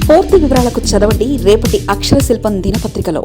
పూర్తి వివరాలకు చదవండి రేపటి అక్షర శిల్పం దినపత్రికలో.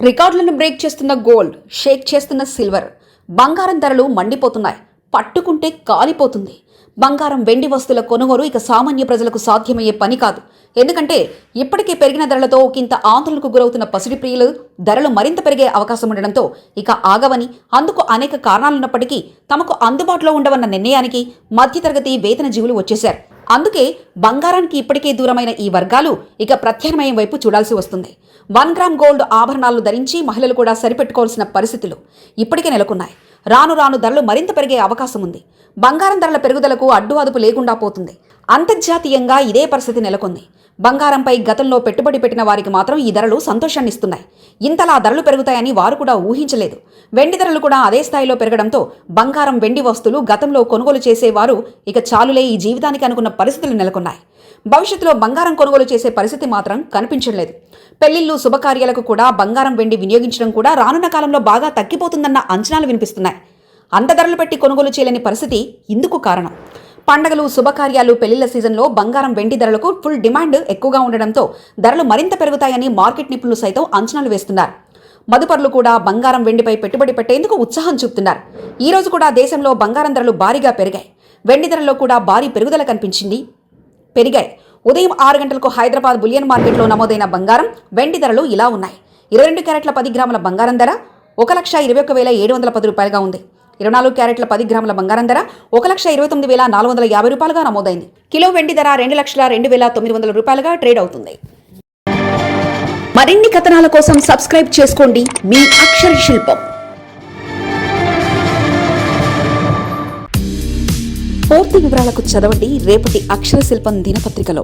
రికార్డులను బ్రేక్ చేస్తున్న గోల్డ్, షేక్ చేస్తున్న సిల్వర్, బంగారం ధరలు మండిపోతున్నాయి. పట్టుకుంటే కాలిపోతుంది. బంగారం, వెండి వస్తువుల కొనుగోలు ఇక సామాన్య ప్రజలకు సాధ్యమయ్యే పని కాదు. ఎందుకంటే ఇప్పటికే పెరిగిన ధరలతో ఒకంత ఆందోళనకు గురవుతున్న పసిడి ప్రియులు ధరలు మరింత పెరిగే అవకాశం ఉండడంతో ఇక ఆగవని, అందుకు అనేక కారణాలున్నప్పటికీ తమకు అందుబాటులో ఉండవన్న నిర్ణయానికి మధ్యతరగతి వేతన జీవులు వచ్చేశారు. అందుకే బంగారానికి ఇప్పటికే దూరమైన ఈ వర్గాలు ఇక ప్రత్యామ్నాయం వైపు చూడాల్సి వస్తుంది. 1 గ్రామ్ గోల్డ్ ఆభరణాలను ధరించి మహిళలు కూడా సరిపెట్టుకోవాల్సిన పరిస్థితులు ఇప్పటికే నెలకొన్నాయి. రాను రాను ధరలు మరింత పెరిగే అవకాశం ఉంది. బంగారం ధరల పెరుగుదలకు అడ్డు అదుపు లేకుండా పోతుంది. అంతర్జాతీయంగా ఇదే పరిస్థితి నెలకొంది. బంగారంపై గతంలో పెట్టుబడి పెట్టిన వారికి మాత్రం ఈ ధరలు సంతోషాన్నిస్తున్నాయి. ఇంతలా ధరలు పెరుగుతాయని వారు కూడా ఊహించలేదు. వెండి ధరలు కూడా అదే స్థాయిలో పెరగడంతో బంగారం, వెండి వస్తువులు గతంలో కొనుగోలు చేసేవారు ఇక చాలులే ఈ జీవితానికి అనుకున్న పరిస్థితులు నెలకొన్నాయి. భవిష్యత్తులో బంగారం కొనుగోలు చేసే పరిస్థితి మాత్రం కనిపించలేదు. పెళ్లిళ్లు, శుభకార్యాలకు కూడా బంగారం, వెండి వినియోగించడం కూడా రానున్న కాలంలో బాగా తగ్గిపోతుందన్న అంచనాలు వినిపిస్తున్నాయి. అంత ధరలు పెట్టి కొనుగోలు చేయలేని పరిస్థితి ఇందుకు కారణం. పండగలు, శుభకార్యాలు, పెళ్లిళ్ల సీజన్లో బంగారం, వెండి ధరలకు ఫుల్ డిమాండ్ ఎక్కువగా ఉండడంతో ధరలు మరింత పెరుగుతాయని మార్కెట్ నిపుణులు సైతం అంచనాలు వేస్తున్నారు. మదుపర్లు కూడా బంగారం, వెండిపై పెట్టుబడి పెట్టేందుకు ఉత్సాహం చూపుతున్నారు. ఈ రోజు కూడా దేశంలో బంగారం ధరలు భారీగా పెరిగాయి. వెండి ధరల్లో కూడా భారీ పెరుగుదల పెరిగాయి. ఉదయం 6 గంటలకు హైదరాబాద్ బులియన్ మార్కెట్లో నమోదైన బంగారం, వెండి ధరలు ఇలా ఉన్నాయి. 22 క్యారెట్ల 10 గ్రాముల బంగారం ధర 1,21,710 రూపాయలుగా ఉంది. 24 క్యారెట్ల 10 గ్రాముల బంగారం ధర 1,29,450 రూపాయలుగా నమోదైంది. కిలో వెండి ధర 2,02,900 రూపాయలుగా ట్రేడ్ అవుతుంది. మరిన్ని కథనాల కోసం సబ్స్క్రైబ్ చేసుకోండి మీ అక్షర శిల్పం. పూర్తి వివరాలకు చదవండి రేపటి అక్షర శిల్పం దినపత్రికలో.